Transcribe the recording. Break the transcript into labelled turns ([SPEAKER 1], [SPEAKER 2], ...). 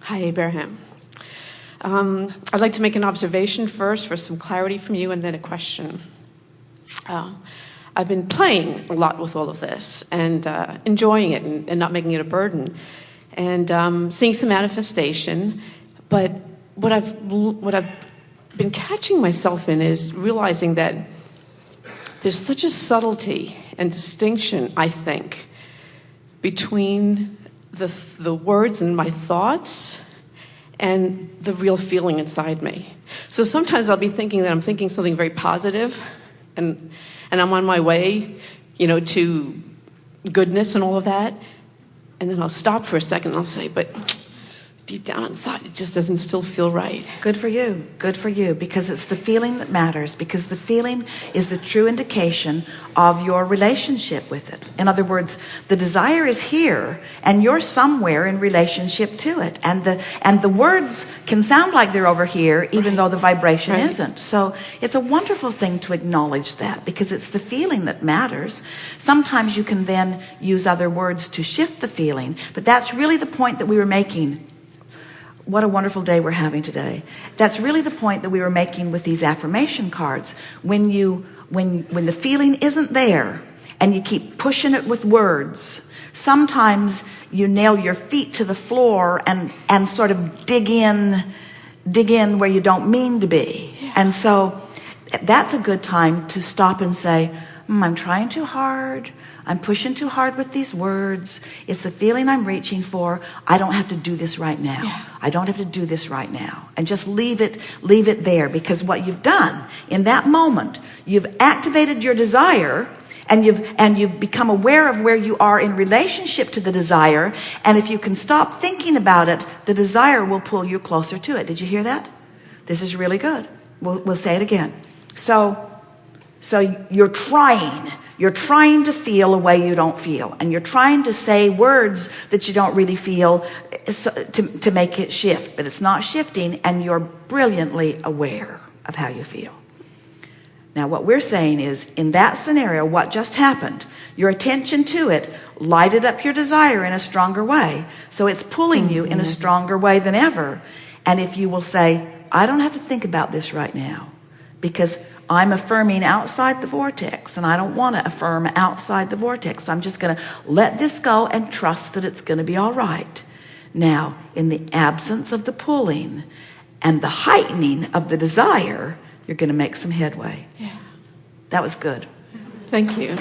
[SPEAKER 1] Hi, Abraham. I'd like to make an observation first for some clarity from you and then a question. I've been playing a lot with all of this and enjoying it and not making it a burden and seeing some manifestation. But what I've been catching myself in is realizing that there's such a subtlety and distinction, I think, between the words and my thoughts and the real feeling inside me. So sometimes I'll be thinking that I'm thinking something very positive and I'm on my way, to goodness and all of that. And then I'll stop for a second and I'll say, but deep down inside, it just doesn't still feel right.
[SPEAKER 2] Good for you. Good for you. Because it's the feeling that matters. Because the feeling is the true indication of your relationship with it. In other words, the desire is here and you're somewhere in relationship to it. And the words can sound like they're over here, even though the vibration isn't. So it's a wonderful thing to acknowledge that, because it's the feeling that matters. Sometimes you can then use other words to shift the feeling, but that's really the point that we were making. What a wonderful day we're having today. That's really the point that we were making with these affirmation cards. When the feeling isn't there and you keep pushing it with words, sometimes you nail your feet to the floor and sort of dig in where you don't mean to be. And so that's a good time to stop and say, I'm trying too hard. I'm pushing too hard with these words. It's the feeling I'm reaching for. I don't have to do this right now. Yeah. I don't have to do this right now. And just leave it there, because what you've done in that moment, you've activated your desire and you've become aware of where you are in relationship to the desire. And if you can stop thinking about it, the desire will pull you closer to it. Did you hear that? This is really good. We'll say it again. So you're trying to feel a way you don't feel, and you're trying to say words that you don't really feel to make it shift, but it's not shifting, and you're brilliantly aware of how you feel. Now what we're saying is, in that scenario, what just happened, your attention to it lighted up your desire in a stronger way, so it's pulling you in a stronger way than ever. And if you will say, I don't have to think about this right now, because I'm affirming outside the vortex, and I don't want to affirm outside the vortex. So I'm just going to let this go and trust that it's going to be all right. Now, in the absence of the pulling and the heightening of the desire, you're going to make some headway.
[SPEAKER 1] Yeah.
[SPEAKER 2] That was good.
[SPEAKER 1] Thank you.